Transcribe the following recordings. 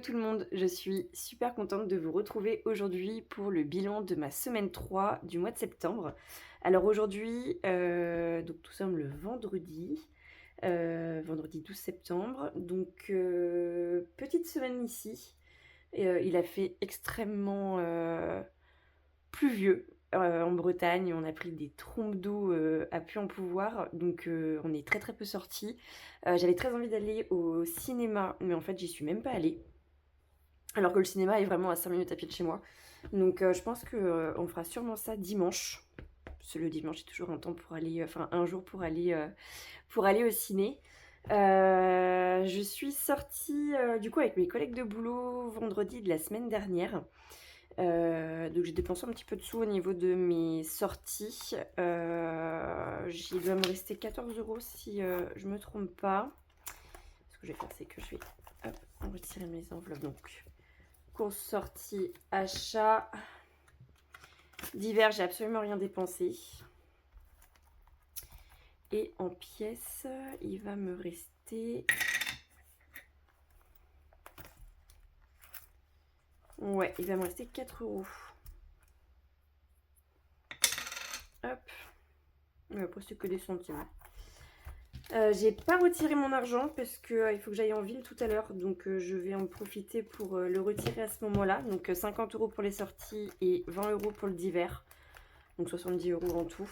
tout le monde, je suis super contente de vous retrouver aujourd'hui pour le bilan de ma semaine 3 du mois de septembre. Alors aujourd'hui, donc nous sommes le vendredi 12 septembre, donc petite semaine ici. Et, il a fait extrêmement pluvieux. En Bretagne, on a pris des trompes d'eau à plus en pouvoir, donc on est très très peu sortis. J'avais très envie d'aller au cinéma, mais en fait j'y suis même pas allée. Alors que le cinéma est vraiment à 5 minutes à pied de chez moi. Donc je pense qu'on fera sûrement ça dimanche. Parce que le dimanche, j'ai toujours un temps pour aller, enfin un jour pour aller au ciné. Je suis sortie du coup avec mes collègues de boulot vendredi de la semaine dernière. Donc j'ai dépensé un petit peu de sous au niveau de mes sorties. Il doit me rester 14 € si je me trompe pas. Ce que je vais faire, c'est que je vais hop, retirer mes enveloppes. Donc course, sortie, achat. D'hiver, j'ai absolument rien dépensé. Et en pièces, il va me rester... Ouais, il va me rester 4 €. Hop. Mais après, c'est que des centimes. J'ai pas retiré mon argent parce que il faut que j'aille en ville tout à l'heure. Donc je vais en profiter pour le retirer à ce moment-là. Donc 50 € pour les sorties et 20 € pour le d'hiver. Donc 70 € en tout.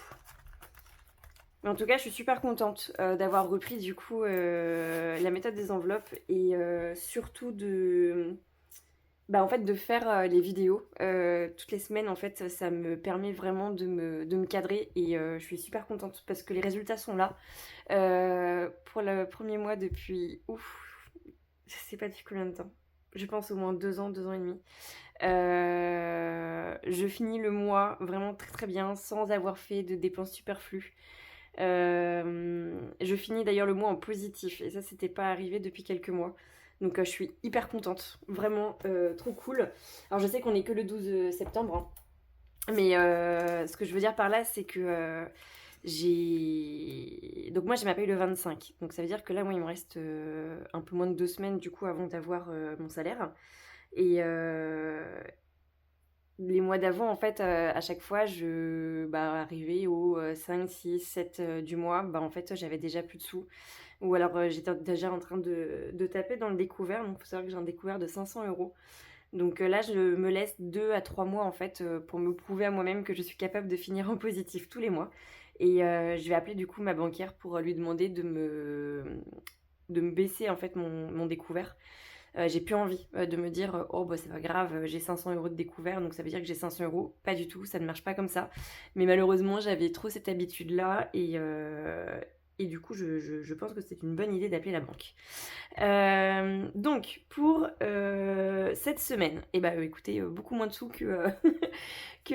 Mais en tout cas, je suis super contente d'avoir repris du coup la méthode des enveloppes et surtout en fait, de faire les vidéos toutes les semaines. En fait, ça me permet vraiment de me cadrer et je suis super contente parce que les résultats sont là. Pour le premier mois depuis, je sais pas depuis combien de temps. Je pense au moins 2 ans et demi. Je finis le mois vraiment très très bien sans avoir fait de dépenses superflues. Je finis d'ailleurs le mois en positif et ça c'était pas arrivé depuis quelques mois. Donc je suis hyper contente, vraiment trop cool. Alors je sais qu'on est que le 12 septembre, hein, mais ce que je veux dire par là c'est que donc moi j'ai ma paye le 25, donc ça veut dire que là moi il me reste un peu moins de 2 semaines du coup avant d'avoir mon salaire. Et les mois d'avant, en fait, à chaque fois, arrivé au 5, 6, 7 du mois, en fait, j'avais déjà plus de sous. Ou alors, j'étais déjà en train de taper dans le découvert. Donc, il faut savoir que j'ai un découvert de 500 €. Donc là, je me laisse 2 à 3 mois, en fait, pour me prouver à moi-même que je suis capable de finir en positif tous les mois. Et je vais appeler, du coup, ma banquière pour lui demander de me baisser, en fait, mon découvert. J'ai plus envie de me dire oh bah c'est pas grave, j'ai 500 € de découvert donc ça veut dire que j'ai 500 €. Pas du tout, ça ne marche pas comme ça. Mais malheureusement, j'avais trop cette habitude-là et du coup, je pense que c'est une bonne idée d'appeler la banque. Donc, pour cette semaine, écoutez, beaucoup moins de sous que, que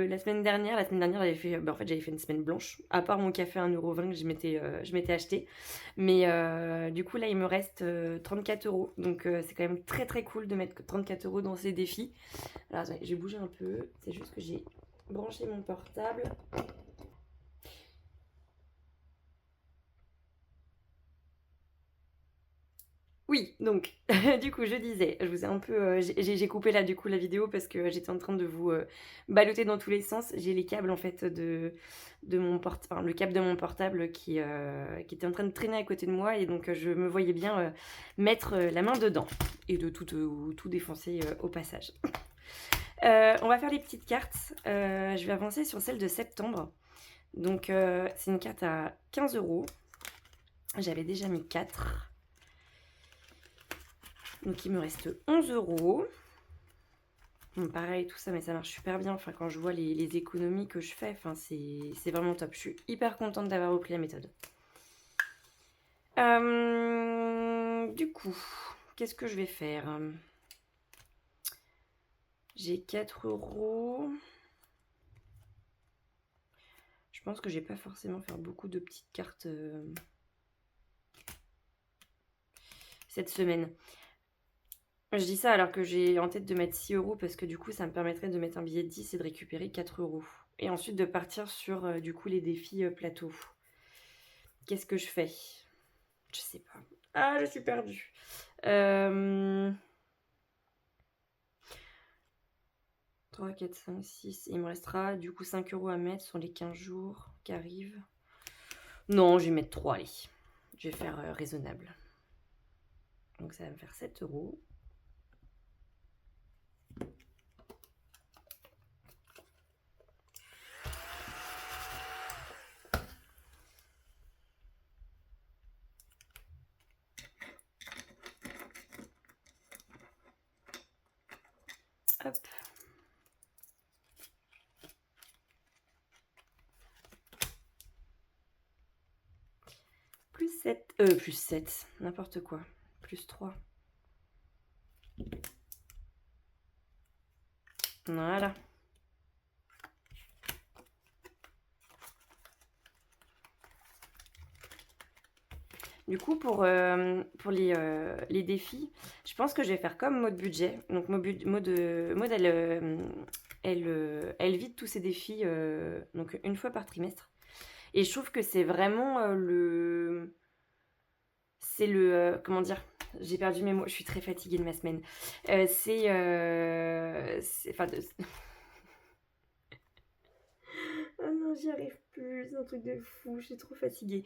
la semaine dernière. La semaine dernière, j'avais fait une semaine blanche, à part mon café à 1,20 € que je m'étais acheté. Mais du coup, là, il me reste 34 €. Donc, c'est quand même très très cool de mettre 34 € dans ces défis. Alors, attendez, je vais bouger un peu. C'est juste que j'ai branché mon portable. Oui, donc, du coup, je disais, je vous ai un peu. J'ai coupé là, du coup, la vidéo parce que j'étais en train de vous balloter dans tous les sens. J'ai les câbles, en fait, de mon le câble de mon portable qui était en train de traîner à côté de moi et donc je me voyais bien mettre la main dedans et de tout défoncer au passage. On va faire les petites cartes. Je vais avancer sur celle de septembre. Donc, c'est une carte à 15 €. J'avais déjà mis 4. Donc il me reste 11 €. Bon, pareil, tout ça, mais ça marche super bien. Enfin, quand je vois les économies que je fais, enfin, c'est vraiment top. Je suis hyper contente d'avoir repris la méthode. Du coup, qu'est-ce que je vais faire? J'ai 4 €. Je pense que je vais pas forcément faire beaucoup de petites cartes cette semaine. Je dis ça alors que j'ai en tête de mettre 6 € parce que du coup, ça me permettrait de mettre un billet de 10 et de récupérer 4 €. Et ensuite de partir sur du coup les défis plateau. Qu'est-ce que je fais? Je sais pas. Ah, je suis perdue. 3, 4, 5, 6. Il me restera du coup 5 € à mettre sur les 15 jours qui arrivent. Non, je vais mettre 3, allez. Je vais faire raisonnable. Donc ça va me faire 7 €. Hop. Plus 7, n'importe quoi. Plus 3. Voilà. Du coup, pour les défis, je pense que je vais faire comme mode budget. Donc, mode, elle vide tous ses défis donc une fois par trimestre. Et je trouve que c'est vraiment c'est le... comment dire? J'ai perdu mes mots, je suis très fatiguée de ma semaine. Enfin, ah non, j'y arrive plus, c'est un truc de fou, je suis trop fatiguée.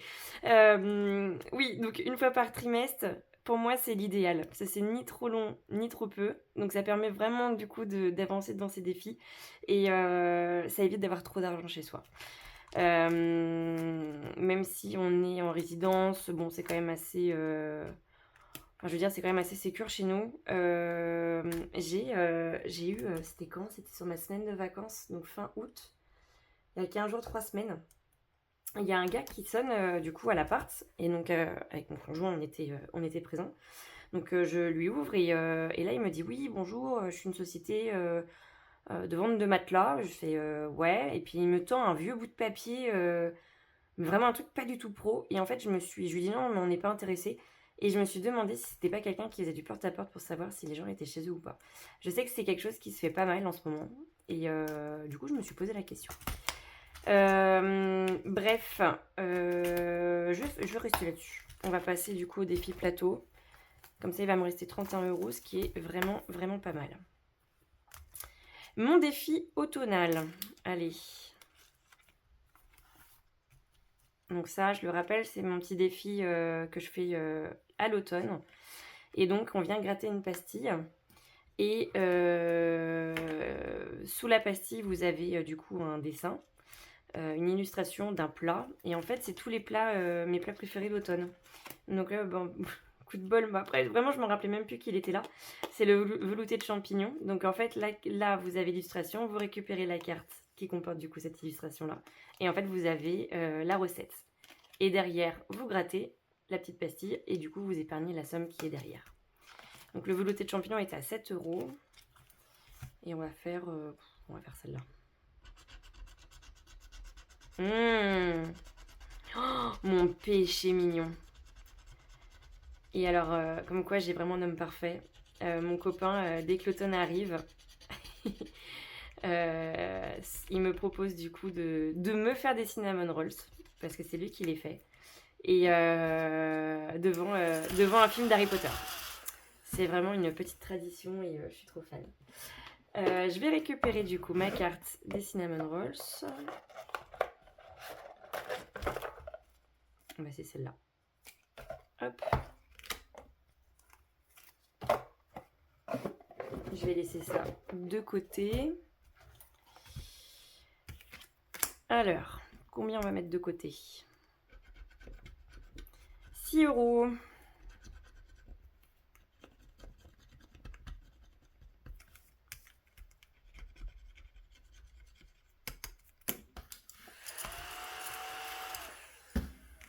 Oui, donc une fois par trimestre, pour moi, c'est l'idéal. Ça, c'est ni trop long, ni trop peu. Donc ça permet vraiment, du coup, d'avancer dans ces défis. Et ça évite d'avoir trop d'argent chez soi. Même si on est en résidence, bon, c'est quand même assez... Enfin, je veux dire, c'est quand même assez sécure chez nous. J'ai eu... c'était quand? C'était sur ma semaine de vacances, donc fin août. Il y a 15 jours, 3 semaines. Il y a un gars qui sonne du coup à l'appart. Et donc, avec mon conjoint, on était présents. Donc, je lui ouvre et là, il me dit oui, bonjour, je suis une société de vente de matelas. Je fais ouais. Et puis, il me tend un vieux bout de papier, mais vraiment un truc pas du tout pro. Et en fait, je lui dis non, mais on n'est pas intéressé. Et je me suis demandé si c'était pas quelqu'un qui faisait du porte-à-porte pour savoir si les gens étaient chez eux ou pas. Je sais que c'est quelque chose qui se fait pas mal en ce moment. Et du coup, je me suis posé la question. Bref, je vais rester là-dessus. On va passer du coup au défi plateau. Comme ça, il va me rester 31 €, ce qui est vraiment, vraiment pas mal. Mon défi automnal. Allez. Donc ça, je le rappelle, c'est mon petit défi que je fais à l'automne. Et donc, on vient gratter une pastille. Et sous la pastille, vous avez du coup un dessin. Une illustration d'un plat. Et en fait, c'est tous les plats, mes plats préférés d'automne. Donc là, bon, coup de bol, mais après, vraiment, je me rappelais même plus qu'il était là. C'est le velouté de champignons. Donc en fait, là vous avez l'illustration, vous récupérez la carte qui comporte du coup cette illustration-là. Et en fait, vous avez la recette. Et derrière, vous grattez la petite pastille et du coup, vous épargnez la somme qui est derrière. Donc le velouté de champignons est à 7 €. Et on va faire celle-là. Oh, mon péché mignon. Et alors, comme quoi j'ai vraiment un homme parfait. Mon copain, dès que l'automne arrive, il me propose du coup de me faire des cinnamon rolls, parce que c'est lui qui les fait. Et devant un film d'Harry Potter. C'est vraiment une petite tradition et je suis trop fan. Je vais récupérer du coup ma carte des cinnamon rolls. Bah, c'est celle-là. Hop. Je vais laisser ça de côté. Alors, combien on va mettre de côté? 6 €.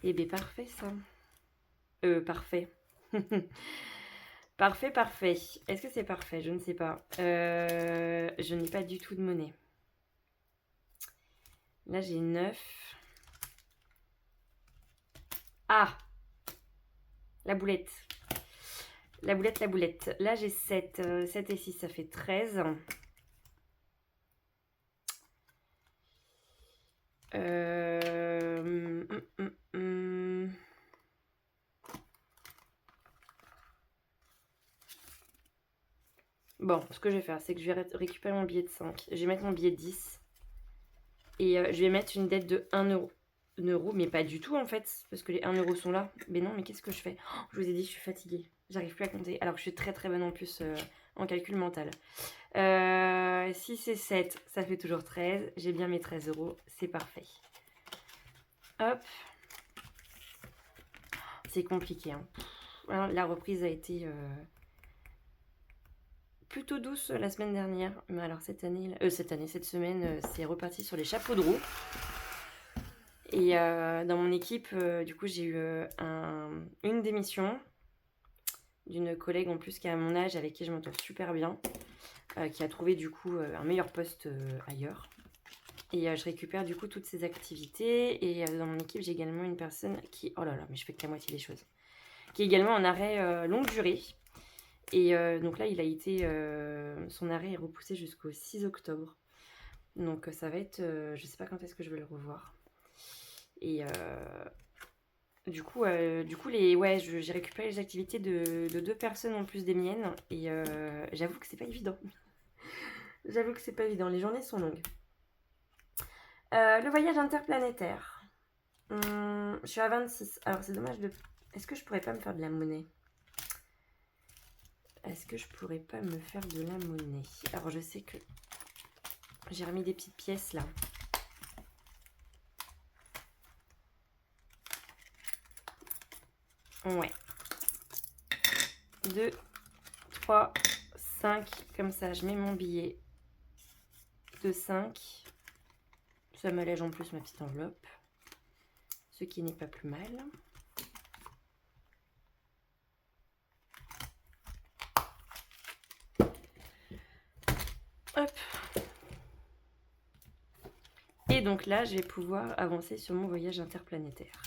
Eh bien, parfait ça. Parfait. Parfait, parfait. Est-ce que c'est parfait? Je ne sais pas. Je n'ai pas du tout de monnaie. Là, j'ai 9. Ah! La boulette. La boulette, la boulette. Là, j'ai 7. 7 et 6, ça fait 13. Bon, ce que je vais faire, c'est que je vais récupérer mon billet de 5. Je vais mettre mon billet de 10. Et je vais mettre une dette de 1 euro. 1 euro, mais pas du tout en fait, parce que les 1 euro sont là. Mais non, mais qu'est-ce que je fais? Je vous ai dit, je suis fatiguée. J'arrive plus à compter. Alors que je suis très très bonne en plus en calcul mental. 6 et 7, ça fait toujours 13. J'ai bien mes 13 euros. C'est parfait. Hop. C'est compliqué. Hein. La reprise a été plutôt douce la semaine dernière. Mais alors cette semaine, c'est reparti sur les chapeaux de roue. Et dans mon équipe, du coup, j'ai eu une démission d'une collègue en plus qui a mon âge, avec qui je m'entends super bien, qui a trouvé du coup un meilleur poste ailleurs. Et je récupère du coup toutes ces activités. Et dans mon équipe, j'ai également une personne qui... Oh là là, mais je fais que la moitié des choses. Qui est également en arrêt longue durée. Et donc là, il a été... son arrêt est repoussé jusqu'au 6 octobre. Donc ça va être... je sais pas quand est-ce que je vais le revoir. Et du coup, j'ai récupéré les activités de 2 personnes en plus des miennes. Et j'avoue que c'est pas évident. J'avoue que c'est pas évident. Les journées sont longues. Le voyage interplanétaire. Je suis à 26. Alors c'est dommage de... Est-ce que je pourrais pas me faire de la monnaie? Alors je sais que j'ai remis des petites pièces là. Ouais. 2, 3, 5. Comme ça, je mets mon billet de 5. Ça m'allège en plus ma petite enveloppe. Ce qui n'est pas plus mal. Hop. Et donc là, je vais pouvoir avancer sur mon voyage interplanétaire.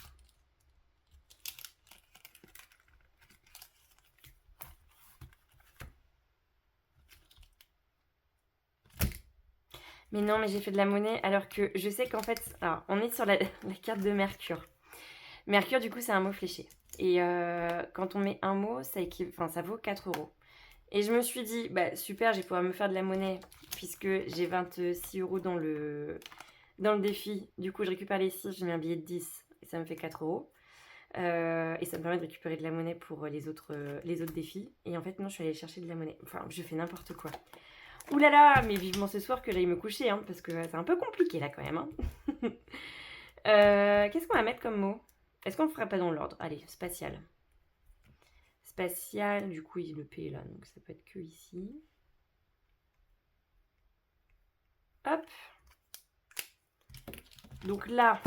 Mais non, mais j'ai fait de la monnaie alors que je sais qu'en fait... Alors, on est sur la carte de Mercure. Mercure, du coup, c'est un mot fléché. Et quand on met un mot, ça vaut 4 euros. Et je me suis dit, bah super, je vais pouvoir me faire de la monnaie puisque j'ai 26 euros dans le défi. Du coup, je récupère les 6, je mets un billet de 10 et ça me fait 4 euros. Et ça me permet de récupérer de la monnaie pour les autres défis. Et en fait, non, je suis allée chercher de la monnaie. Enfin, je fais n'importe quoi. Ouh là là, mais vivement ce soir que j'aille me coucher, hein, parce que c'est un peu compliqué là quand même. Hein. Qu'est-ce qu'on va mettre comme mot? Est-ce qu'on ne ferait pas dans l'ordre? Allez, spatial. Spatial, du coup, le P est là, donc ça peut être que ici. Hop. Donc là,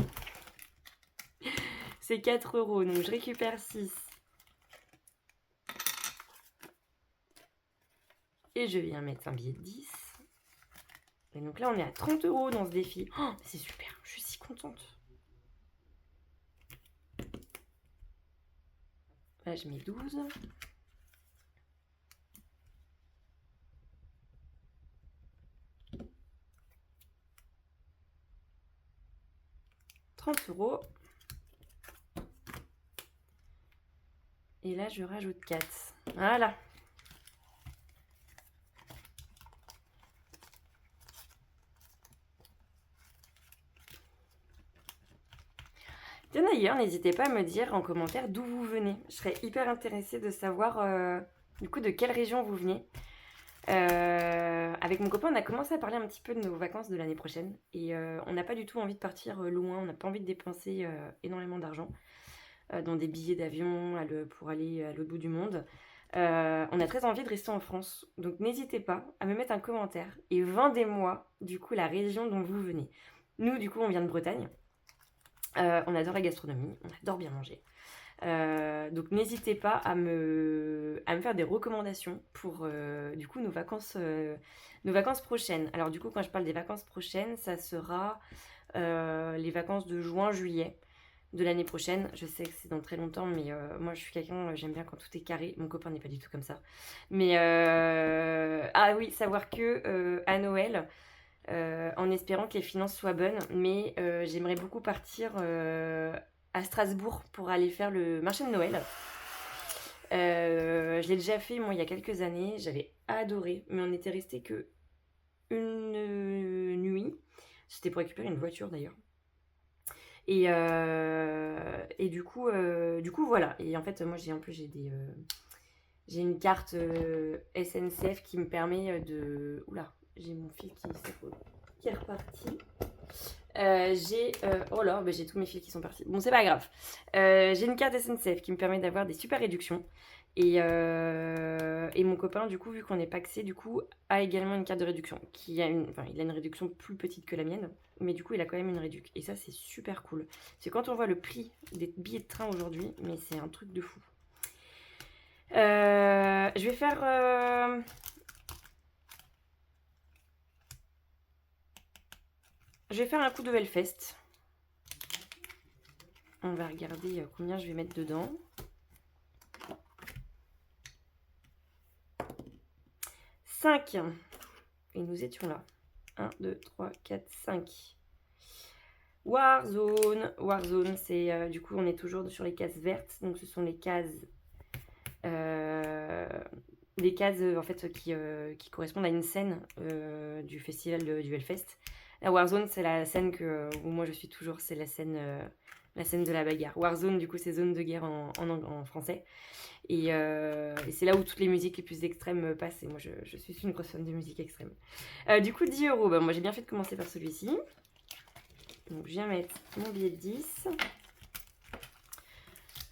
c'est 4 euros, donc je récupère 6. Et je viens mettre un billet de 10. Et donc là, on est à 30 euros dans ce défi. Oh, c'est super, je suis si contente. Là, je mets 12. €30. Et là, je rajoute 4. Voilà. D'ailleurs, n'hésitez pas à me dire en commentaire d'où vous venez. Je serais hyper intéressée de savoir du coup de quelle région vous venez. Avec mon copain, on a commencé à parler un petit peu de nos vacances de l'année prochaine. Et on n'a pas du tout envie de partir loin. On n'a pas envie de dépenser énormément d'argent dans des billets d'avion pour aller à l'autre bout du monde. On a très envie de rester en France. Donc n'hésitez pas à me mettre un commentaire et vendez-moi du coup la région dont vous venez. Nous, du coup, on vient de Bretagne. On adore la gastronomie, on adore bien manger. Donc n'hésitez pas à me faire des recommandations pour du coup nos vacances prochaines. Alors du coup, quand je parle des vacances prochaines, ça sera les vacances de juin-juillet de l'année prochaine. Je sais que c'est dans très longtemps, mais moi je suis quelqu'un, j'aime bien quand tout est carré. Mon copain n'est pas du tout comme ça. Mais ah oui, savoir que à Noël, en espérant que les finances soient bonnes, mais j'aimerais beaucoup partir à Strasbourg pour aller faire le marché de Noël. Je l'ai déjà fait, moi, il y a quelques années. J'avais adoré, mais on était resté que une nuit. C'était pour récupérer une voiture d'ailleurs. Et du coup, voilà. Et en fait, moi, en plus, j'ai une carte SNCF qui me permet de. Oula, j'ai mon fil qui est reparti. Oh là, bah, j'ai tous mes fils qui sont partis. Bon, c'est pas grave. J'ai une carte SNCF qui me permet d'avoir des super réductions. Et mon copain, du coup, vu qu'on est paxé, du coup, a également une carte de réduction. Enfin, il a une réduction plus petite que la mienne, mais du coup, il a quand même une réduction. Et ça, c'est super cool. C'est quand on voit le prix des billets de train aujourd'hui, mais c'est un truc de fou. Je vais faire. Je vais faire un coup de Hellfest. On va regarder combien je vais mettre dedans. 5. Et nous étions là. 1, 2, 3, 4, 5. Warzone. Warzone, c'est du coup, on est toujours sur les cases vertes. Donc, ce sont les cases. Les cases en fait qui correspondent à une scène du festival du Hellfest. La Warzone, c'est la scène où moi je suis toujours, c'est la scène de la bagarre. Warzone, du coup, c'est zone de guerre en français. Et c'est là où toutes les musiques les plus extrêmes passent. Et moi, je suis une grosse fan de musique extrême. Du coup, 10€. Bah, moi, j'ai bien fait de commencer par celui-ci. Donc, je viens mettre mon billet de 10.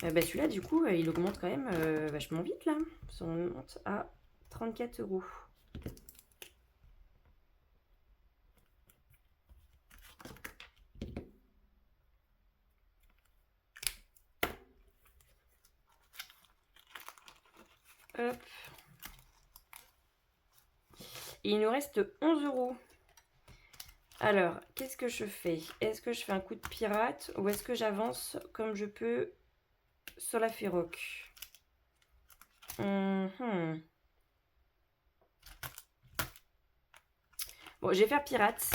Bah, celui-là, du coup, il augmente quand même vachement vite, là. On monte à 34€. Hop. Et il nous reste 11€. Alors, qu'est-ce que je fais? Est-ce que je fais un coup de pirate ou est-ce que j'avance comme je peux sur la Féroc? Bon, je vais faire pirate.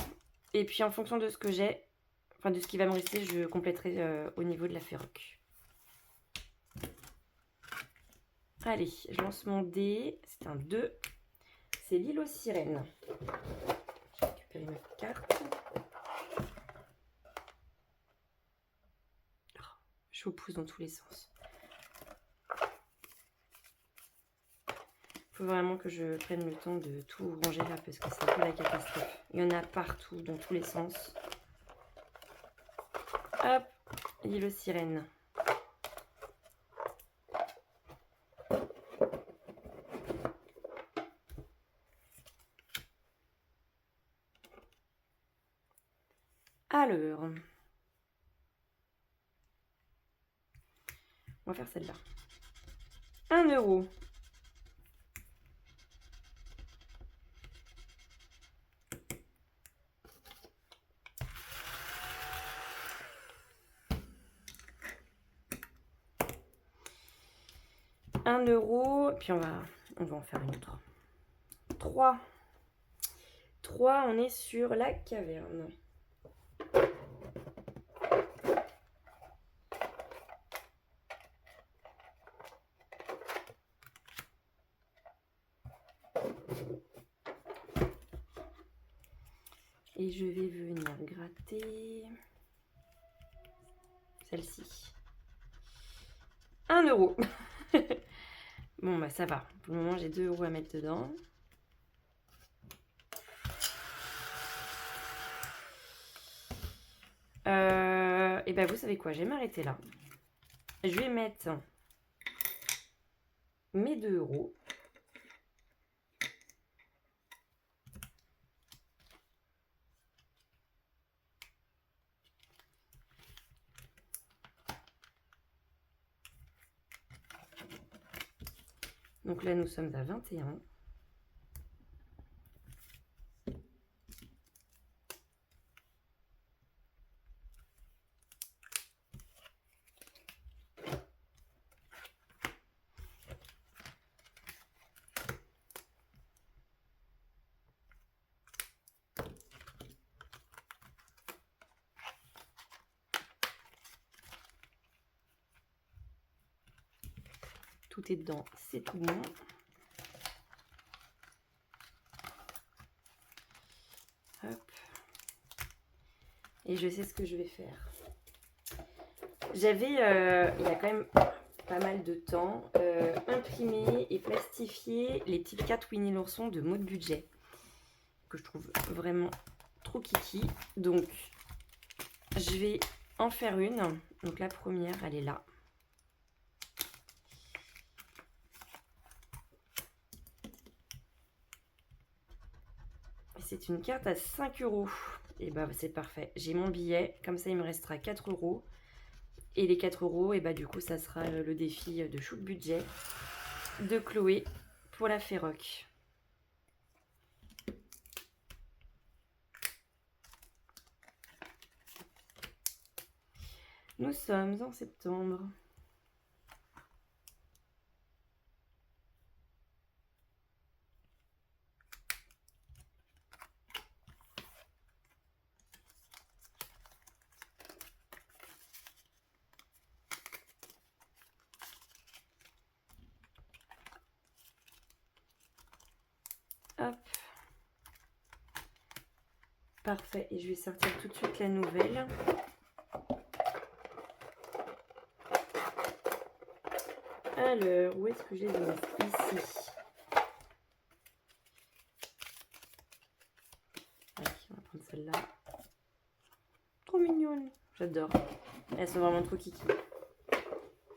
Et puis en fonction de ce que j'ai, enfin de ce qui va me rester, je compléterai au niveau de la Féroc. Allez, je lance mon dé. C'est un 2. C'est l'île aux sirènes. Je vais récupérer ma carte. Je vous pousse dans tous les sens. Il faut vraiment que je prenne le temps de tout ranger là parce que c'est un peu la catastrophe. Il y en a partout, dans tous les sens. Hop, l'île aux sirènes. Alors, on va faire celle-là. 1€. Puis on va en faire une autre. 3. 3, on est sur la caverne. Et je vais venir gratter celle-ci. 1€. Bon, bah ça va. Pour le moment, j'ai 2€ à mettre dedans. Et bah vous savez quoi, je vais m'arrêter là. Je vais mettre mes 2€. Donc là, nous sommes à 21. tout est dedans, c'est tout bon. Hop. Et je sais ce que je vais faire. J'avais, il y a quand même pas mal de temps, imprimé et plastifié les petites cartes Winnie l'ourson de Maud Budget, que je trouve vraiment trop kiki. Donc, je vais en faire une. Donc, la première, elle est là. C'est une carte à 5 €. Et bah, c'est parfait. J'ai mon billet. Comme ça, il me restera 4 €. Et les 4 €, et bah, du coup, ça sera le défi de Chou de Budget de Chloé pour la Féroc. Nous sommes en septembre. Hop. Parfait. Et je vais sortir tout de suite la nouvelle. Alors, où est-ce que j'ai les ici? Allez, on va prendre celle-là. Trop mignonne. J'adore. Elles sont vraiment trop kiki.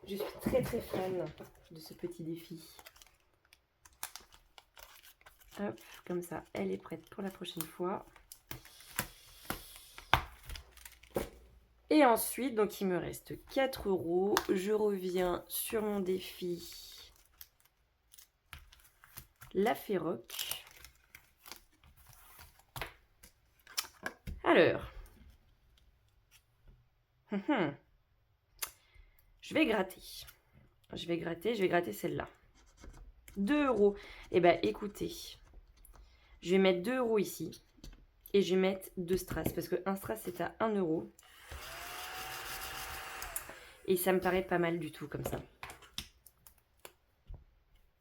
Je suis très très fan de ce petit défi. Hop, comme ça, elle est prête pour la prochaine fois. Et ensuite, donc il me reste 4 €. Je reviens sur mon défi. La Féroc. Alors. Je vais gratter. Je vais gratter celle-là. 2 €. Eh bien, écoutez. Je vais mettre 2 € ici. Et je vais mettre 2 strass. Parce qu'un strass, c'est à 1 €. Et ça me paraît pas mal du tout comme ça.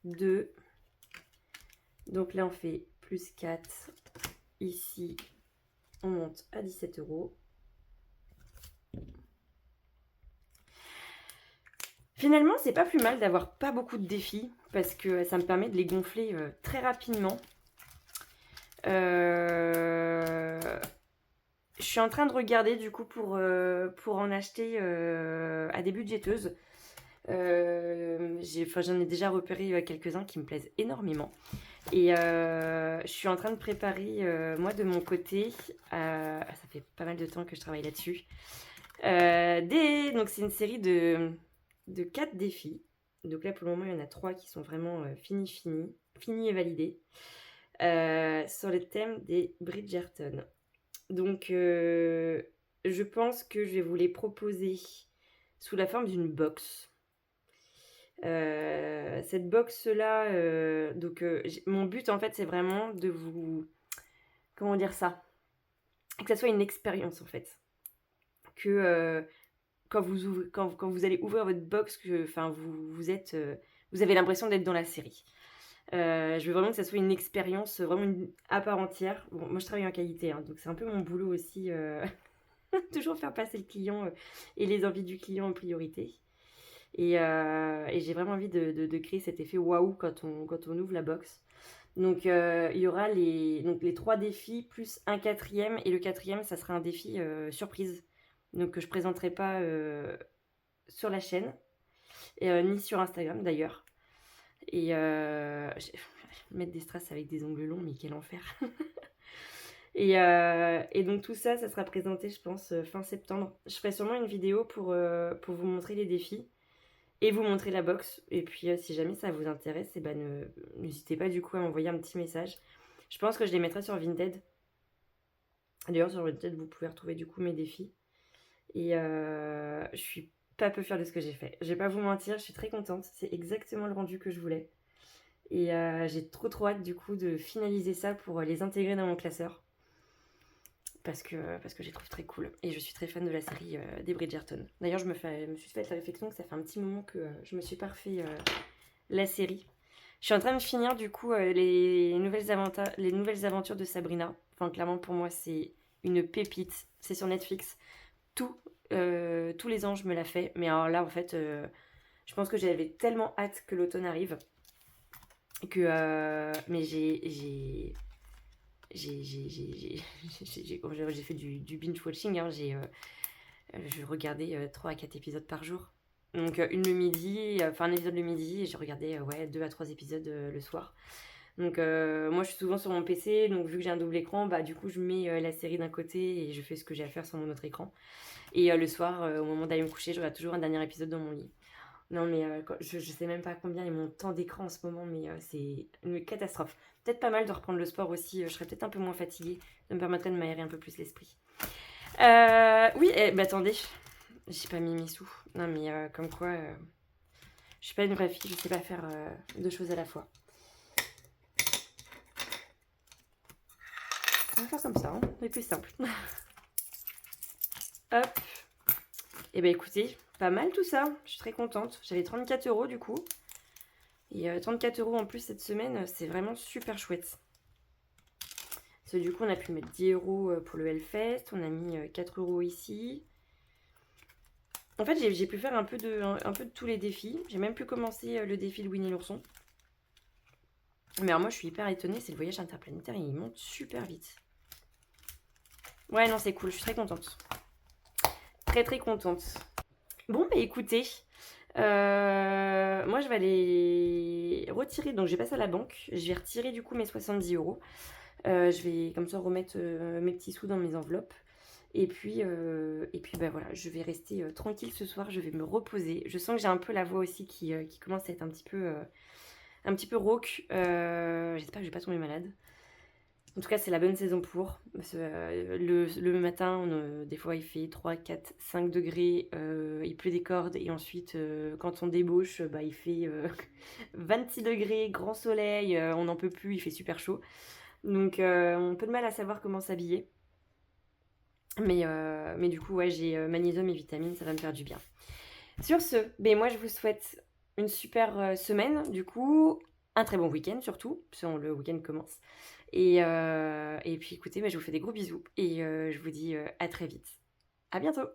2. Donc là, on fait plus 4. Ici, on monte à 17 €. Finalement, c'est pas plus mal d'avoir pas beaucoup de défis. Parce que ça me permet de les gonfler très rapidement. Je suis en train de regarder du coup pour en acheter à des budgéteuses. J'en ai déjà repéré quelques-uns qui me plaisent énormément. Et je suis en train de préparer, moi de mon côté, ça fait pas mal de temps que je travaille là-dessus. Donc c'est une série de 4 défis. Donc là pour le moment il y en a 3 qui sont vraiment finis et validés. Sur le thème des Bridgerton. Donc, je pense que je vais vous les proposer sous la forme d'une box. Cette box-là, mon but en fait, c'est vraiment de vous... Comment dire ça? Que ça soit une expérience en fait. Que quand vous allez ouvrir votre box, vous avez l'impression d'être dans la série. Je veux vraiment que ça soit une expérience vraiment à part entière. Bon, moi, je travaille en qualité, hein, donc c'est un peu mon boulot aussi. Toujours faire passer le client et les envies du client en priorité. Et j'ai vraiment envie de créer cet effet waouh quand on ouvre la box. Donc, il y aura les 3 défis plus un 4e. Et le 4e, ça sera un défi surprise. Donc, que je ne présenterai pas sur la chaîne, ni sur Instagram d'ailleurs. Et mettre des strass avec des ongles longs, mais quel enfer. Et donc tout ça, ça sera présenté, je pense, fin septembre. Je ferai sûrement une vidéo pour vous montrer les défis et vous montrer la box. Et puis si jamais ça vous intéresse, n'hésitez pas du coup à m'envoyer un petit message. Je pense que je les mettrai sur Vinted. D'ailleurs sur Vinted, vous pouvez retrouver du coup mes défis. Et je suis pas peu fière de ce que j'ai fait. Je vais pas vous mentir, je suis très contente. C'est exactement le rendu que je voulais. Et j'ai trop hâte du coup de finaliser ça pour les intégrer dans mon classeur. Parce que je les trouve très cool. Et je suis très fan de la série des Bridgerton. D'ailleurs, je me suis fait la réflexion que ça fait un petit moment que je me suis pas refait la série. Je suis en train de finir du coup les nouvelles aventures de Sabrina. Enfin, clairement pour moi, c'est une pépite. C'est sur Netflix. Tout, tous les ans, je me la fais. Mais alors là, en fait, je pense que j'avais tellement hâte que l'automne arrive que mais j'ai fait du binge watching, hein. Je regardais 3 à 4 épisodes par jour. Donc une le midi, enfin un épisode le midi, et je regardais ouais, 2 à 3 épisodes le soir. Donc moi je suis souvent sur mon PC, donc vu que j'ai un double écran, bah du coup je mets la série d'un côté et je fais ce que j'ai à faire sur mon autre écran. Et le soir, au moment d'aller me coucher, je regarde toujours un dernier épisode dans mon lit. Non mais je sais même pas combien est mon temps d'écran en ce moment, mais c'est une catastrophe. Peut-être pas mal de reprendre le sport aussi, je serais peut-être un peu moins fatiguée, ça me permettrait de m'aérer un peu plus l'esprit. Oui, bah attendez, j'ai pas mis mes sous. Non mais comme quoi, je suis pas une vraie fille, je sais pas faire deux choses à la fois. On va faire comme ça, hein, c'est plus simple. Hop. Et bah écoutez, pas mal tout ça, je suis très contente. J'avais 34 € du coup. Et 34 € en plus cette semaine, c'est vraiment super chouette. Parce que du coup, on a pu mettre 10 € pour le Hellfest, on a mis 4 € ici. En fait, j'ai pu faire un peu de tous les défis. J'ai même pu commencer le défi de Winnie l'ourson. Mais alors moi, je suis hyper étonnée, c'est le voyage interplanétaire, il monte super vite. Ouais, non, c'est cool, je suis très contente. Très très contente. Bon, bah écoutez, moi je vais aller retirer, donc j'ai passé à la banque, je vais retirer du coup mes 70 €. Je vais comme ça remettre mes petits sous dans mes enveloppes. Et puis bah voilà, je vais rester tranquille ce soir, je vais me reposer. Je sens que j'ai un peu la voix aussi qui commence à être un petit peu rauque. J'espère que je vais pas tomber malade. En tout cas, c'est la bonne saison pour. Parce que, le matin, des fois, il fait 3, 4, 5 degrés, il pleut des cordes. Et ensuite, quand on débauche, bah, il fait 26 degrés, grand soleil, on n'en peut plus, il fait super chaud. Donc, on a un peu de mal à savoir comment s'habiller. Mais du coup, ouais, j'ai magnésium et vitamines, ça va me faire du bien. Sur ce, ben moi, je vous souhaite une super semaine, du coup, un très bon week-end surtout, parce que le week-end commence. Et puis écoutez, je vous fais des gros bisous et je vous dis à très vite. À bientôt!